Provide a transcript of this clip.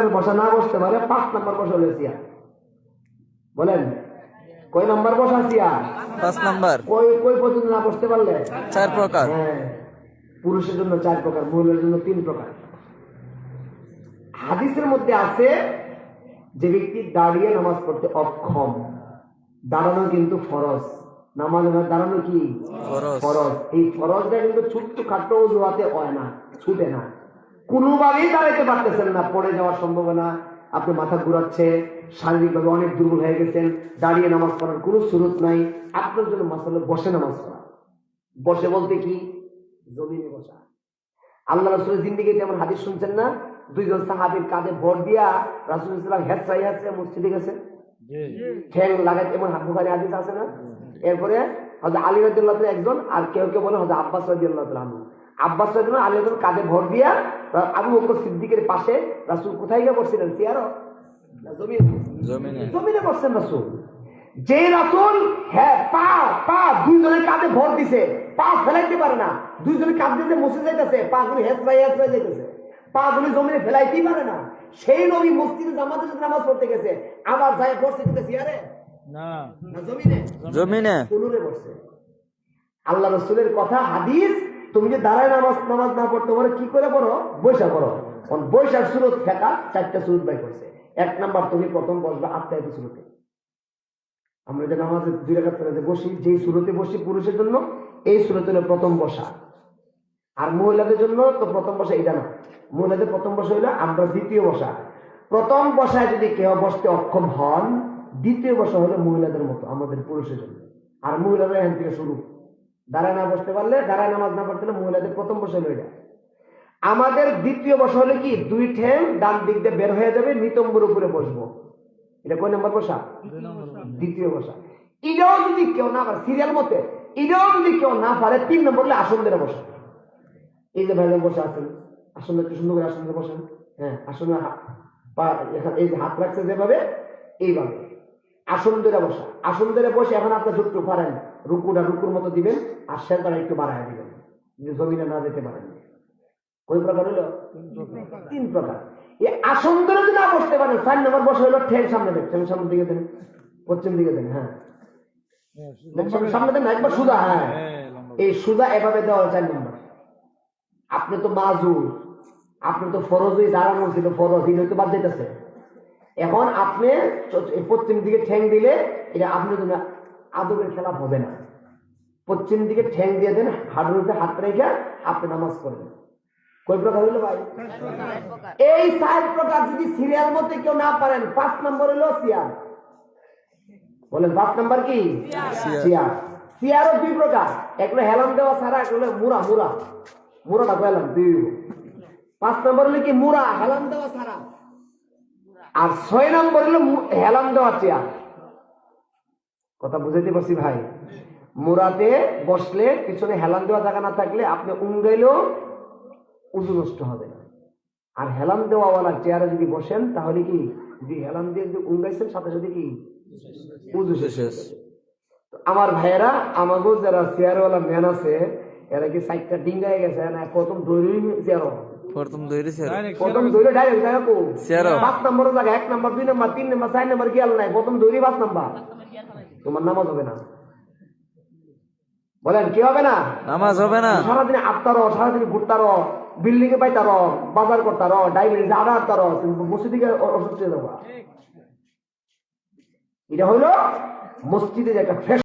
চেয়ারের বসা না বসতে পারে 5 নম্বর বসা হলো চেয়ার। বলেন কয় নম্বর বসা চেয়ার? 5 নম্বর। কই পর্যন্ত না বসতে পারলে? 4 প্রকার। হ্যাঁ, পুরুষের জন্য 4 প্রকার, মহিলার জন্য 3 প্রকার। হাদিসের মধ্যে আছে যে ব্যক্তি দাঁড়িয়ে নামাজ পড়তে অক্ষম, দাঁড়ানো কিন্তু ফরজ। নামাজ দাঁড়ানো কি ফরজ। এই ফরজটা কিন্তু ছোট্ট খাটো অজুহাতে হয় না, ছুটে না। কোনোভাবেই দাঁড়াইতে পারতেছেন না, পড়ে যাওয়ার সম্ভাবনা, আপনি মাথা ঘুরাচ্ছে, শারীরিকভাবে অনেক দুর্বল হয়ে গেছেন, দাঁড়িয়ে নামাজ পড়ার কোনো সুরত নাই, আপনার জন্য মাসালা বসে নামাজ পড়া। বসে বলতে কি? জমিনে বসা। আল্লাহ রাসূলের জিন্দেগিতে এমন হাদিস শুনছেন না? 2 জন সাহাবীর কাঁধে ভর দিয়া রাসূল সাল্লাল্লাহু আলাইহি ওয়াসাল্লাম হেঁচড়াই মসজিদে গেছে, ঠ্যাং লাগাই, এমন বুখারী হাদিস আছে না? এরপরে হযরত আলী রাদিয়াল্লাহু তাআলা একজন, আর কেউ কেউ বলে হযরত আব্বাস রাদিয়াল্লাহু তাআলা আনহু। আব্বাস রাদিয়াল্লাহু আলী রাদিয়াল্লাহু কাঁধে ভর দিয়া আবু বকর সিদ্দিকের পাশে রাসূল কোথায় গিয়ে বসছিলেন? চেয়ারও না, জমিনে বসছেন রাসূল। যে রাসূল হ্যাঁ পা 2 জনের কাঁধে ভর দিছে, পা ফেলাইতে পারে না, 2 জনের কাঁধ দিয়ে মসজিদে যাইতেছে, পা গুলি হেঁচড়াই যাইতেছে, পা গুলি জমিনে ফেলাইতেই পারে না, সেই নবী মসজিদে জামাতের সাথে নামাজ পড়তে গেছে, আবার যায় বসছে কিন্তু চেয়ারে না, জমিনে কোনুরে বসছে। আল্লাহ রাসূলের কথা হাদিস, তুমি যে দাঁড়ায় নামাজ না পড়তে পারো, কি করে পড়ো? বৈশা পড়ো। বৈশার সুরত ফেকা 4টা সুরত বাই করছে। 1 নাম্বার, তুমি প্রথম বসবে আত্মায়াত সুরতে। আমরা যে নামাজে 2 রাকাত পড়ে বসি, যেই সুরতে বসি পুরুষের জন্য, এই সুরতে হলো প্রথম বসা। আর মহিলাদের জন্য তো প্রথম বসা এটা না, মহিলাদের প্রথম বসা হইলো আমরা দ্বিতীয় বসা। প্রথম বসায় যদি কেউ বসতে অক্ষম হন, দ্বিতীয় বসা হলো মহিলাদের মতো, আমাদের পুরুষের জন্য। আর মহিলারা এখান থেকে শুরু, দাঁড়ায় না বসতে পারলে, দাঁড়ায় নামাজ না পড়তে, মহিলাদের প্রথম বসা হলো এটা। আমাদের দ্বিতীয় বসা হলো কি? 2 ঠ্যাং ডান দিক দিয়ে বের হয়ে যাবে, নিতম্বর উপরে বসবো। এটা কয় নম্বর বসা? দ্বিতীয় বসা। এটাও যদি কেউ না পারে, সিরিয়াল মতে এটাও যদি কেউ না পারে, 3 নম্বর হলে আসন ধরে বসা। এই যে ভাইজান বসে আছেন, আসন একটু সুন্দর করে আসন ধরে বসেন। হ্যাঁ, আসনে এই যে হাত রাখছে যেভাবে, এইভাবে আসন ধরে বসা। আসন ধরে বসে এখন আপনি যতটুকু পারেন রুকুর মতো দিবেন, আর সেজদাটা একটু বাড়ায় দিবেন, জমিনে না যেতে পারেন। কয় প্রকার হলো? 3 প্রকার। এই আসন ধরে যদি না বসতে পারেন, 4 নম্বর বসা হলো ঠ্যাং সামনে দেন, ঠ্যাং সামনের দিকে দেন, পশ্চিম দিকে দেন। হ্যাঁ, সামনে দেন, একবার সুজা। হ্যাঁ, এই সুজা এভাবে দেওয়া 4 নম্বর। আপনি তো মাজুর, আপনি তো ফরজই দাঁড়ানো ছিল, ফরজ এটা তো বাদ যেতেছে। এখন আপনি পশ্চিম দিকে ঠ্যাং দিলে এটা আপনার জন্য আদবের খেলাপ হবে না। পশ্চিম দিকে ঠ্যাং দিয়ে দেন, হাঁটুর উপরে হাত রেখে আপনি নামাজ পড়বেন। কয় প্রকার হইলো ভাই? এই 4 প্রকার যদি সিরিয়াল মধ্যে কেউ না পারেন, 5 নম্বর হলো চেয়ার। বলেন 5 নম্বর কি? চেয়ার। চেয়ারও 2 প্রকার, একটা হেলান দেওয়া ছাড়া, একটা হলো মুড়াটা পেলাম 2। 5 নম্বর হলো কি? মুড়া, হেলান দেওয়া ছাড়া। আর 6 নম্বর হলো হেলান দেওয়া চেয়ার। কথা বুঝাইতে পারছি ভাই? মুড়াতে বসলে পিছনে হেলান দেওয়া জায়গা না থাকলে আপনি উঙ্গাইলেও উজু নষ্ট হবে না। আর হেলান দেওয়াওয়ালা চেয়ারে যদি বসেন, তাহলে কি যদি হেলান দিয়ে যদি উঙ্গাইছেন, সাথে সাথে কি উজু শেষ। আমার ভাইয়েরা, আমাদের যারা চেয়ারওয়ালা ম্যান আছে, এরা কি 4টা ডিঙ্গায় গেছে না? প্রথম দৈরি চেয়ার, প্রথম দৈরে ডাইরেক্ট জায়গা কো 5 নম্বরের জায়গা 1 নম্বর 2 নম্বর 3 নম্বর 4 নম্বর খেয়াল নাই, প্রথম দৈরি 5 নম্বর। তোমার নামাজ হবে না। বলেন কি হবে না? নামাজ হবে না। সারাদিন আটতারো, সারাদিন ঘুরতারো, বিল্ডিং এ পাইতারো, বাজার করতারো, ডাইবেটিস আড়াতারো, মসজিদে অসুস্থ হয়ে যাবা। এটা হলো মসজিদের একটা